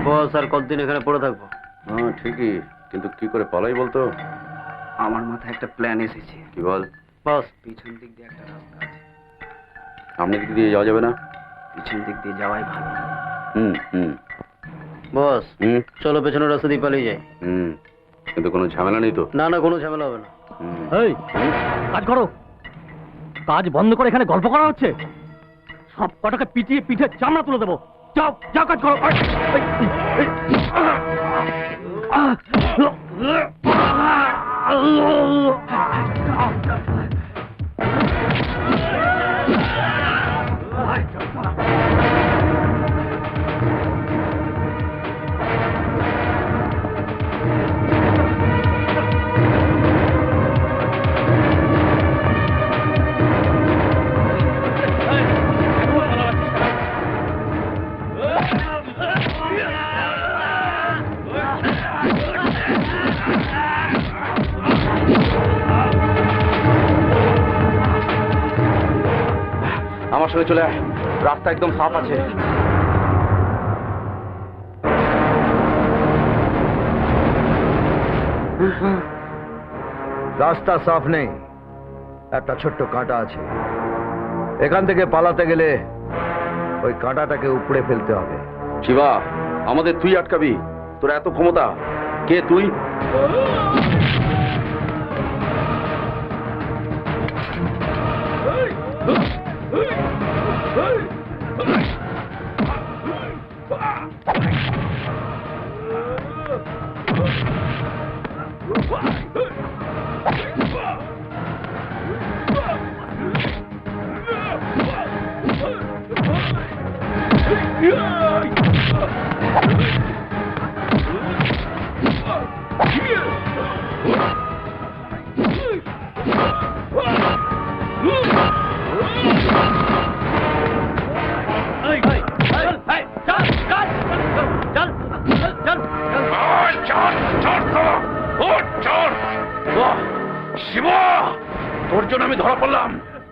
বস আর কতদিন এখানে পড়ে থাকবো? হ্যাঁ ঠিকই, কিন্তু কি করে পালাই বলতো? আমার মাথায় একটা প্ল্যান এসেছে। কি বল? বস, পিছন দিক দিয়ে একটা রাস্তা আছে। সামনের দিক দিয়ে যাওয়া যাবে না? পিছন দিক দিয়ে যাওয়াই ভালো। হুম। বস চলো পেছনের রাস্তা দিয়ে পালিয়ে যাই। কিন্তু কোনো ঝামেলা নেই তো? না না, কোনো ঝামেলা হবে না। এই কাজ করো, কাজ বন্ধ করে এখানে গল্প করা হচ্ছে। সব কটাকে পিটিয়ে পিঠে চামড়া তুলে দেবো। যাও যাও, কাজ করো। আমার সঙ্গে চলে আয়, রাস্তা একদম সাফ আছে। রাস্তা সাফ নেই, একটা ছোট্ট কাঁটা আছে। এখান থেকে পালাতে গেলে ওই কাঁটাটাকে উপড়ে ফেলতে হবে। শিবা, আমাদের তুই আটকাবি? তোর এত ক্ষমতা? কে তুই? শিবা, তোর জন্য আমি ধরা পড়লাম।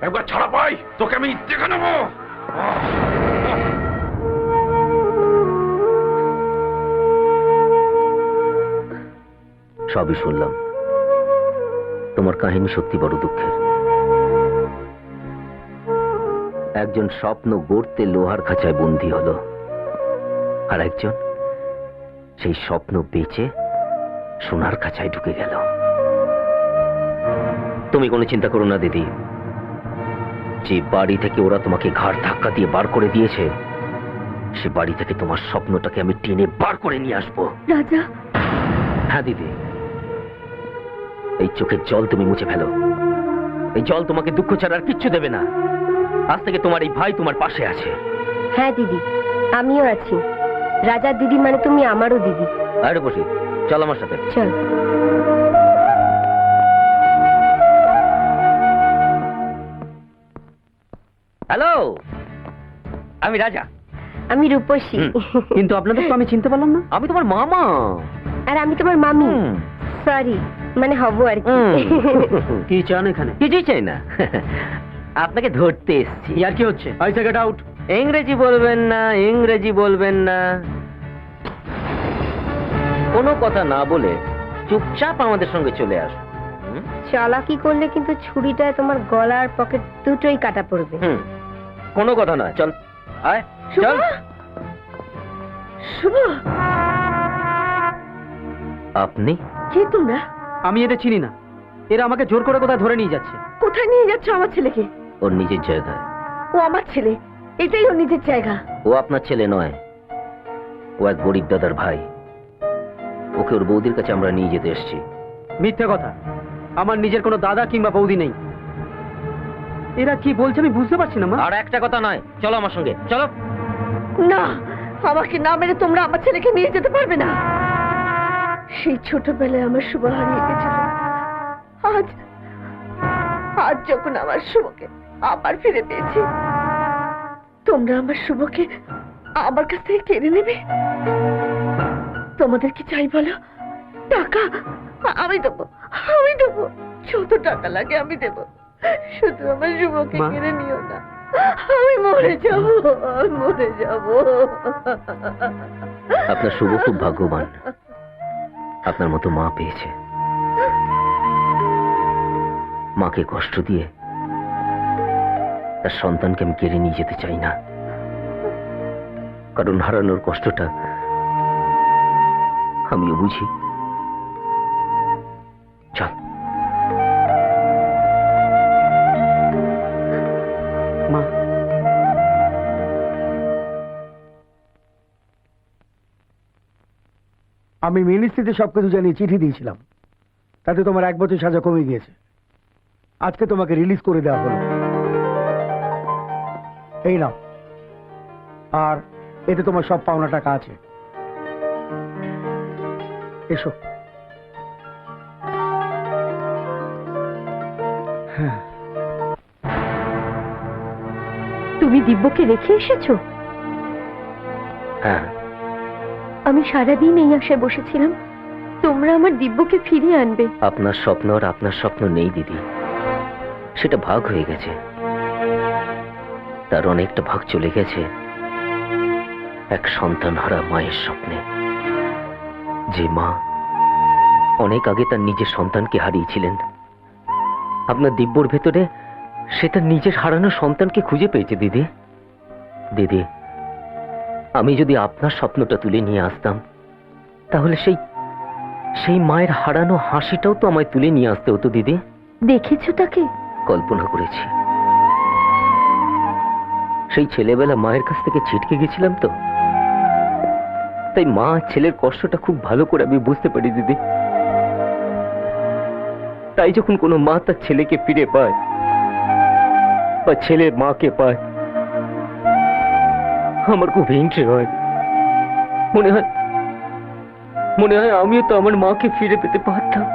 একবার ছাড়া পাই তোকে আমি দেখে নেবো। সবই শুনলাম। তোমার কাহিনী সত্যি বড় দুঃখের। একজন স্বপ্ন গড়তে লোহার খাঁচায় বন্দী হলো, আর একজন সেই স্বপ্ন বেচে সোনার খাঁচায় ঢুকে গেল। তুমি কোনো চিন্তা করো না দিদি, যে বাড়ি থেকে ওরা তোমাকে ঘাড় ধাক্কা দিয়ে বার করে দিয়েছে, সে বাড়ি থেকে তোমার স্বপ্নটাকে আমি টেনে বার করে নিয়ে আসবো। রাজা। হ্যাঁ দিদি, এই চোখের জল তুমি মুছে ফেলো। এই জল তোমাকে দুঃখ ছাড়া আর কিচ্ছু দেবে না। আজ থেকে তোমার এই ভাই তোমার পাশে আছে। হ্যাঁ দিদি, আমিও আছি। রাজার দিদি মানে তুমি আমারও দিদি। আরে বসি, চল আমার সাথে। চল। হ্যালো, আমি রাজা। আমি রূপসী। কিন্তু আপনাদের তো আমি চিনতে পারলাম না। আমি তোমার মামা। আর আমি তোমার মামি। সরি, মানে হব আর কি। কি চান এখানে? কিছুই চাই না, আপনাকে ধরতে এসেছি। আর কি হচ্ছে? I say get out. ইংরেজি বলবেন না, ইংরেজি বলবেন না। কোনো কথা না বলে চুপচাপ আমাদের সঙ্গে চলে আসো। চালাকি করলে কিন্তু ছুরিটায় তোমার গলার পকেট দুটোই কাটা পড়বে। কোনো কথা না, চল আয় চল। শুভ, আপনি কে তোমরা? আমি এদের চিনি না। এরা আমাকে জোর করে কোথায় ধরে নিয়ে যাচ্ছে। কোথায় নিয়ে যাচ্ছ আমার ছেলেকে? ওর নিজের জায়গায়। ও আমার ছেলে, এটাই ওর নিজের জায়গা। ও আপনার ছেলে নয়, ও এক গরিব দাদার ভাই। ওকে ওর বৌদির কাছে আমরা নিয়ে যেতে এসেছি। মিথ্যে কথা, আমার নিজের কোনো দাদা কিংবা বৌদি নেই। এরা কি বলছে আমি বুঝতে পারছি না মা। আর একটা কথা নয়, চলো আমার সঙ্গে চলো। না, আমাকে না মেরে তোমরা আমার ছেলেকে নিয়ে যেতে পারবে না। সেই ছোটবেলায় আমার শুভ হারিয়ে গেছিল। আজ আজ যখন আমার শুভকে আবার ফিরে পেয়েছি, তোমরা আমার শুভকে আমার কাছ থেকে কেড়ে নেবে। তোমাদের কি চাই বলো? টাকা? আমি দেবো, আমি দেবো। যত টাকা লাগে আমি দেবো, শুধু আমার শুভকে কেড়ে নিও না। আমি মরে যাব, আমি মরে যাব। আপনার শুভ খুব ভাগ্যবান, আপনার মতো মা পেয়েছে। মাকে কষ্ট দিয়ে তার সন্তানকে আমি কেড়ে নিয়ে যেতে চাই না, কারণ হারানোর কষ্টটা আমিও বুঝি। চল। মা, আমি মিনিস্ট্রিতে সবকিছু জানিয়ে চিঠি দিয়েছিলাম, তাতে তোমার 1 বছর সাজা কমে গিয়েছে। আজকে তোমাকে রিলিজ করে দেওয়া হলো। এই নাও, আর এতে তোমার সব পাওনা টাকা আছে। এসো। হ্যাঁ, তুমি দিব্যকে রেখে এসেছো? হ্যাঁ, আমি সারাদিন এই আশায় বসেছিলাম তোমরা আমার দিব্যকে ফিরিয়ে আনবে। আপনার স্বপ্ন আর আপনার স্বপ্ন নেই দিদি, সেটা ভাগ হয়ে গেছে। তার অনেকটা ভাগ চলে গেছে এক সন্তানহারা মায়ের স্বপ্নে, যে মা অনেক আগে তার নিজের সন্তানকে হারিয়েছিলেন। আপনার দিব্যর ভেতরে সে তার নিজের হারানো সন্তানকে খুঁজে পেয়েছে দিদি। দিদি, আমি যদি আপনার স্বপ্নটা তুলে নিয়ে আসতাম, তাহলে সেই মায়ের হারানো হাসিটাও তো আমায় তুলে নিয়ে আসতে হতো দিদি। দেখেছো তাকে? কল্পনা করেছি। সেই ছেলেবেলা মায়ের কাছ থেকে ছিটকে গেছিলাম তো, তাই মা ছেলের কষ্টটা খুব ভালো করে আমি বুঝতে পারি দিদি। তাই যখন কোনো মা তার ছেলেকে ফিরে পায় বা ছেলে মাকে পায়, আমার খুব হিংসে হয়। মনে হয় আমিও তো আমার মাকে ফিরে পেতে পারতাম।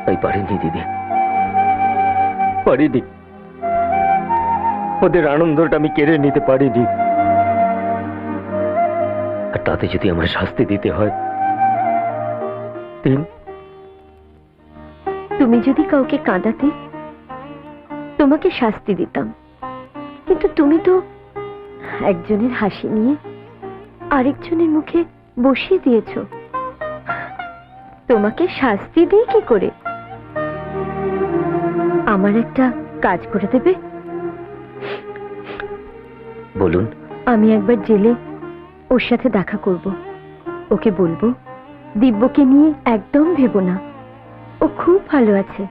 তাই পারিনি দিদি, পারিনি। ওদের আনন্দটা আমি কেড়ে নিতে পারিনি। আর তাতে যদি আমার শাস্তি দিতে হয়, দিন। তুমি যদি কাউকে কাঁদাতে, তোমাকে শাস্তি দিতাম, কিন্তু তুমি তো একজনের হাসি নিয়ে আরেকজনের মুখে বসিয়ে দিয়েছো। তোমাকে শাস্তি দিই কি করে? আমার একটা কাজ করে দেবে? বলুন। আমি একবার জেলে ওর সাথে দেখা করব। ওকে বলবো দিব্যকে নিয়ে একদম ভেবো না, ও খুব ভালো আছে।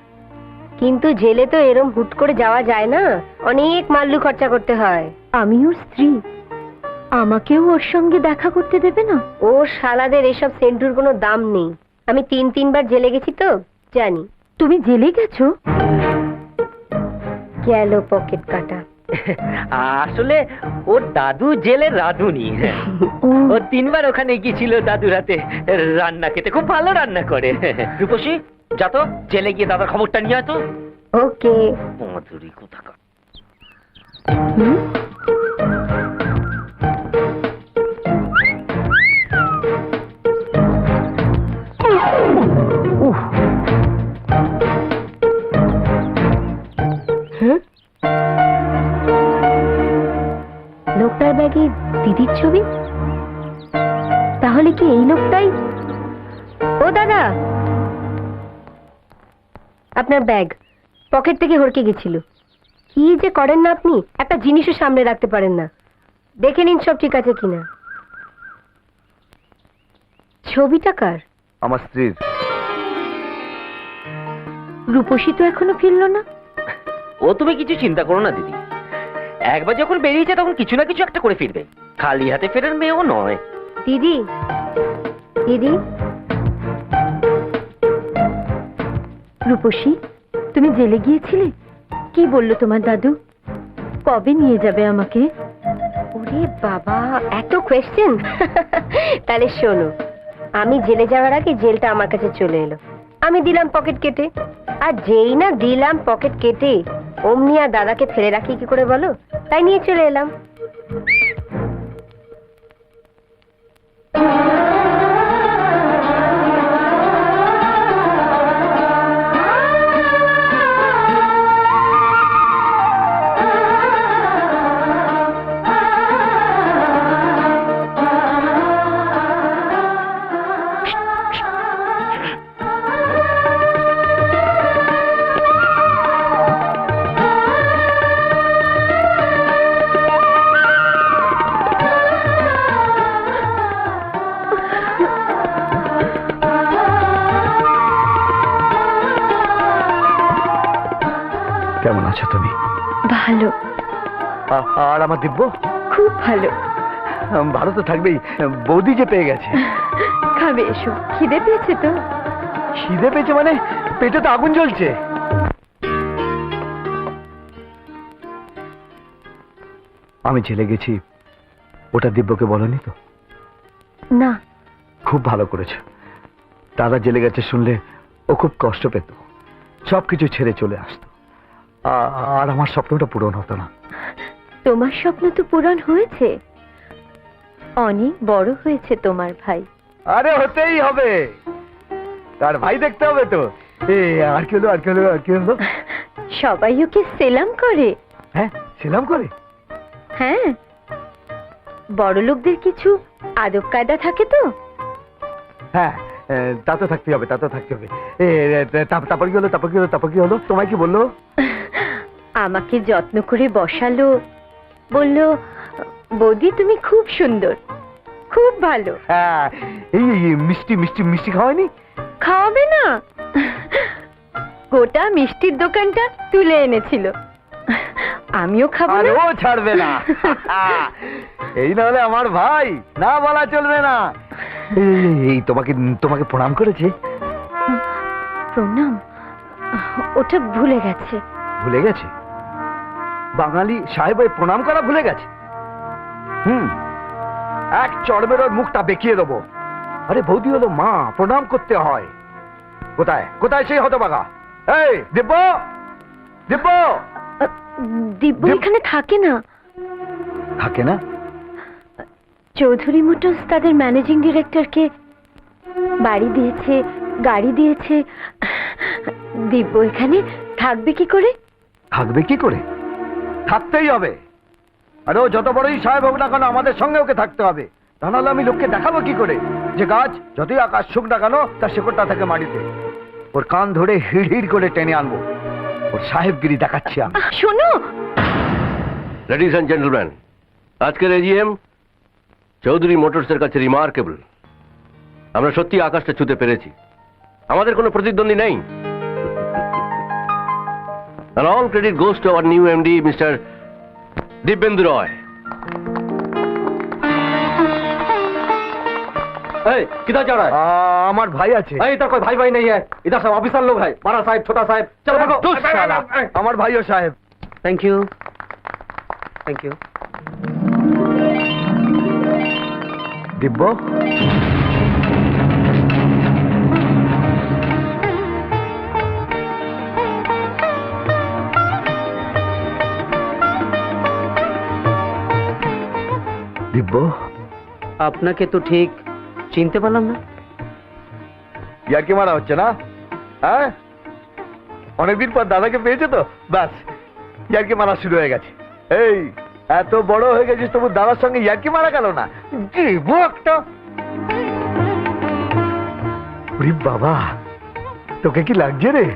কিন্তু জেলে তো এরম হুট করে যাওয়া যায় না, অনেক মাল্লু খরচা করতে হয়। আমি ওর স্ত্রী, আমাকেও ওর সঙ্গে দেখা করতে দেবে না? ও শালাদের এসব সেন্টুর কোনো দাম নেই। আমি 3-3 বার জেলে গেছি তো জানি। তুমি জেলে গেছো? গেল পকেট কাটা। আসলে ওর দাদু জেলের রাঁধুনি। ও 3 বার ওখানে গিয়েছিল দাদুর হাতে রান্না খেতে, খুব ভালো রান্না করে। রূপসী, যা তো জেলে গিয়ে দাদার খবরটা নিয়ে আসো। ওকে। মাধুরী কোথাকার। লোকটার ব্যাগে দিদির ছবি? তাহলে কি এই লোকটাই? ও দাদা, আপনার ব্যাগ পকেট থেকে হড়কে গেছিল। কি যে করেন না আপনি, একটা জিনিসও সামনে রাখতে পারেন না। দেখে নিন সব ঠিক আছে কিনা। ছবিটা কার? আমার স্ত্রীর। রূপসী তো এখনো ফিরলো না। ও তুমি কিছু চিন্তা করো না দিদি, একবার যখন বেরিয়েছে তখন কিছু না কিছু একটা করে ফিরবে। খালি হাতে ফেরার মেয়েও নয়। দিদি, দিদি। রূপসী, তুমি জেলে গিয়েছিলে? কি বললো তোমার দাদু? কবে নিয়ে যাবে আমাকে? ওরে বাবা, এত কোয়েশ্চেন। তাহলে শোনো, আমি জেলে যাওয়ার আগে জেলটা আমার কাছে চলে এলো। আমি দিলাম পকেট কেটে, আর যেই না দিলাম পকেট কেটে, অমনি আর দাদাকে ফেলে রাখি কি করে বলো? তাই নিয়ে চলে এলাম। কেমন আছো তুমি? ভালো, আর আমার দিব্য? খুব ভালো। ভালো তো থাকবেই, বৌদি যে পেয়ে গেছে। খাবে এসো, খিদে পেয়েছে তো? খিদে পেয়েছে মানে? পেটে তো আগুন জ্বলছে। আমি জেলে গেছি, ওটা দিব্যকে বলনি তো? না। খুব ভালো করেছো। দাদা জেলে গেছে শুনলে ও খুব কষ্ট পেত, সবকিছু ছেড়ে চলে আসতো, আর আমার স্বপ্নটা পূরণ হতো না। তোমার স্বপ্ন তো পূরণ হয়েছে, অনেক বড় হয়েছে তোমার ভাই। আরে হতেই হবে, তার ভাই দেখতে হবে তো। আর কি হলো, আর কি হলো, আর কি হলো? সবাই ওকে সেলাম করে। হ্যাঁ, সেলাম করে? হ্যাঁ, বড় লোকদের কিছু আদব কায়দা থাকে তো। হ্যাঁ, তা তো থাকতে হবে, তা তো থাকতে হবে। তারপর কি হলো, তারপর কি হলো, তারপর কি হলো? তোমায় কি বললো? আমাকে যত্ন করে বসালো, বলল, বৌদি তুমি খুব সুন্দর, খুব ভালো। হ্যাঁ, এই মিষ্টি মিষ্টি মিষ্টি খাওয়ায়নি? খাওয়াবে না? গোটা মিষ্টির দোকানটা তুলে এনেছিল, আমিও খাবো আর না। ও ছাড়বে না। এই না হলে আমার ভাই, না বলা চলবে না। এই তোমাকে তোমাকে প্রণাম করেছে? প্রণাম? ওটা ভুলে গেছে। ভুলে গেছে? বাঙালি সাহেব ওই প্রণাম করা ভুলে গেছে? এক চড়বের ওর মুখটা বেঁকিয়ে দেবো। আরে বৌদি হলো মা, প্রণাম করতে হয়। কোথায় কোথায় সেই হতভাগা? এই দিব্য, দিব্য! দিব্য এখানে থাকে না। থাকে না? চৌধুরী মোটরস তাদের ম্যানেজিং ডিরেক্টরকে বাড়ি দিয়েছে, গাড়ি দিয়েছে। দিব্য এখানে থাকবে কি করে? থাকবে কি করে? থাকতেই হবে। আরে ও যত বড়ই সাহেব হোক না কেন, আমাদের সঙ্গে ওকে থাকতে হবে। তা নাহলে আমি লোককে দেখাবো কি করে যে গাছ যতই আকাশ ছুক না কেন তার শেকড়টা থাকে মাটিতে। ওর কান ধরে হিড় হিড় করে টেনে আনবো, ওর সাহেবগিরি দেখাচ্ছি আমি। শোনো, লেডিজ অ্যান্ড জেন্টলম্যান, আজকের এজিএম চৌধুরী মোটরসের কাছে রিমার্কেবল। আমরা সত্যি আকাশটা ছুঁতে পেরেছি, আমাদের কোনো প্রতিদ্বন্দ্বী নেই। And all credit goes to our new MD, Mr. Dibyendu রয়। किधर जा रहा है? আমার ভাই আছে। इधर कोई भाई भाई नहीं है, इधर सब ऑफिसर लोग हैं, बड़ा साहब छोटा साहब। चलो भागो। আমার ভাইও সাহেব। Thank you, thank you. Divya, Divya, আপনাকে তো ঠিক চিনতে পারলাম না। ইয়ার্কি মারা হচ্ছে না? হ্যাঁ, অনেকদিন পর দাদাকে পেয়েছে তো, ব্যাস ইয়ার্কি মারা শুরু হয়ে গেছে। এই এত বড় হয়ে গেছিস তবু দাদার সঙ্গে ইয়ার্কি মারা গেল না? জীবু একটা। ওরে বাবা, তোকে কি লাগছে রে?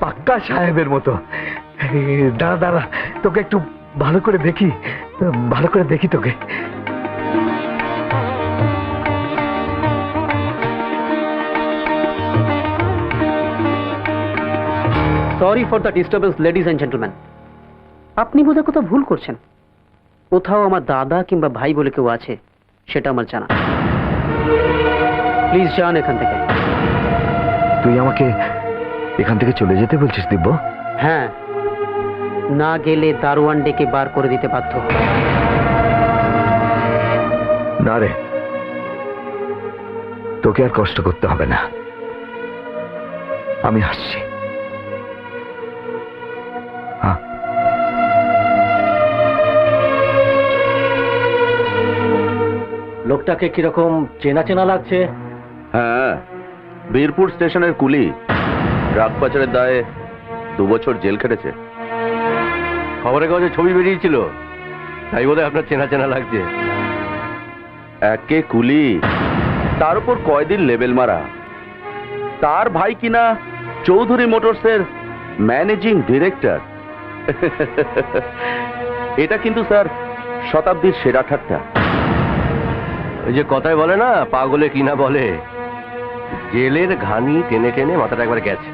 পাক্কা সাহেবের মতো। দাঁড়া দাঁড়া, তোকে একটু ভালো করে দেখি, ভালো করে দেখি তোকে। Sorry for the disturbance ladies and gentleman. আপনি বোধহয় কোথাও ভুল করছেন। কোথাও আমার দাদা কিংবা ভাই বলে কেউ আছে সেটা আমার জানা। প্লিজ যান এখান থেকে। তুই আমাকে এখান থেকে চলে যেতে বলছিস দিব্য? হ্যাঁ, না গেলে দারোয়ান ডেকে বার করে দিতে বাধ্য। না রে, তোকে আর কষ্ট করতে হবে না, আমি আসছি। হ্যাঁ, লোকটাকে কিরকম চেনা চেনা লাগছে? হ্যাঁ, বীরপুর স্টেশনের কুলি, ড্রাগ পাচারের দায়ে 2 বছর জেল খেটেছে। খবরের কাগজে ছবি বেরিয়েছিল, তাই বোধহয় আপনার চেনা চেনা লাগছে। একে কুলি, তার উপর কয়দিন লেবেল মারা। তার ভাই কিনা চৌধুরী মোটরসের ম্যানেজিং ডিরেক্টর। এটা কিন্তু স্যার শতাব্দীর সেরা ঠাট্টা। ওই যে কথায় বলে না, পাগলে কিনা বলে, জেলের ঘানি টেনে টেনে মাথাটা একবার গেছে।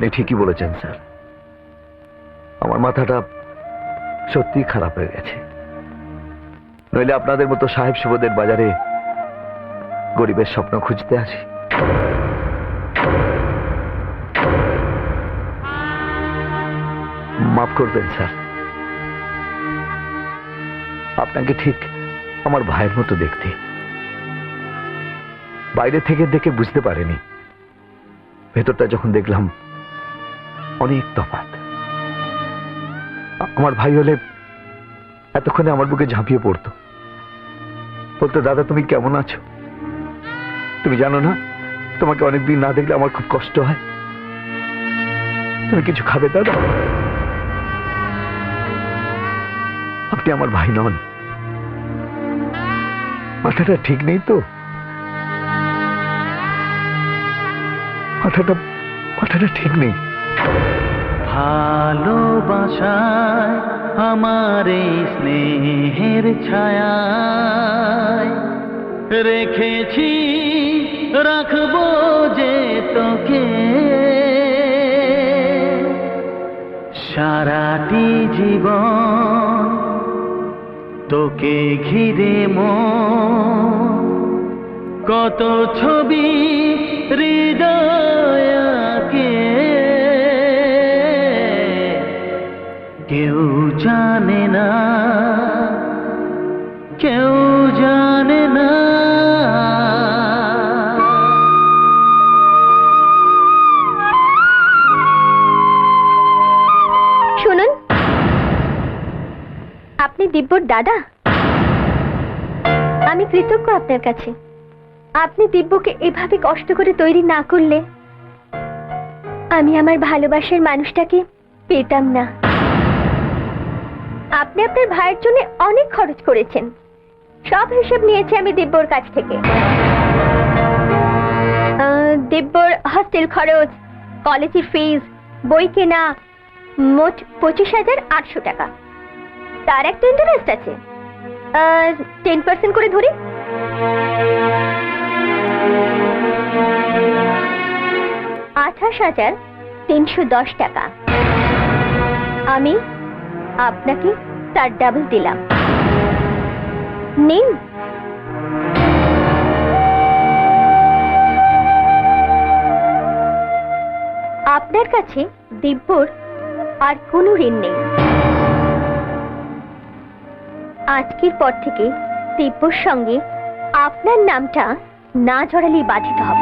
আপনি ঠিকই বলেছেন স্যার, আমার মাথাটা সত্যি খারাপ হয়ে গেছে। নইলে আপনাদের মতো সাহেব সুবোদের বাজারে গরিবের স্বপ্ন খুঁজতে আসি। মাফ করবেন স্যার, আপনাকে ঠিক আমার ভাইয়ের মতো দেখতে। বাইরে থেকে দেখে বুঝতে পারিনি, ভেতরটা যখন দেখলাম অনেক তফাৎ। আমার ভাই হলে এতক্ষণে আমার বুকে ঝাঁপিয়ে পড়তো, বলতো দাদা তুমি কেমন আছো? তুমি জানো না, তোমাকে অনেকদিন না দেখলে আমার খুব কষ্ট হয়। তুমি কিছু খাবে দাদা? আপনি আমার ভাই নন, মাথাটা ঠিক নেই তো? মাথাটা ঠিক নেই। ভালোবাসায় আমার এই স্নেহের ছায়ায় রেখেছি, রাখবো যে তোকে সারাটি জীবন, তোকে ঘিরে মন কত ছবি হৃদয়কে কেউ জানে না, কেউ জানে না। শুনুন, আপনি দিব্যর দাদা। আমি কৃতজ্ঞ আপনার কাছে। আপনি দিব্যকে এভাবে কষ্ট করে তৈরি না করলে আমি আমার ভালোবাসার মানুষটাকে পেতাম না। আপনি আপনার ভাইয়ের জন্য অনেক খরচ করেছেন, সব হিসেব নিয়েছি আমি দিব্যর কাছ থেকে। দিব্যর হস্টেল খরচ, কলেজের ফিস, বই কেনা, মোট 25,800 টাকা। তার একটা ইন্টারেস্ট আছে, 10% করে ধরি। 28,310 টাকা। আমি আপনাকে তার ডাবল দিলাম, নিন। আপনার কাছে দিব্যর আর কোনো ঋণ নেই। আজকের পর থেকে দিব্যর সঙ্গে আপনার নামটা না জড়ালেই বাধিত হব।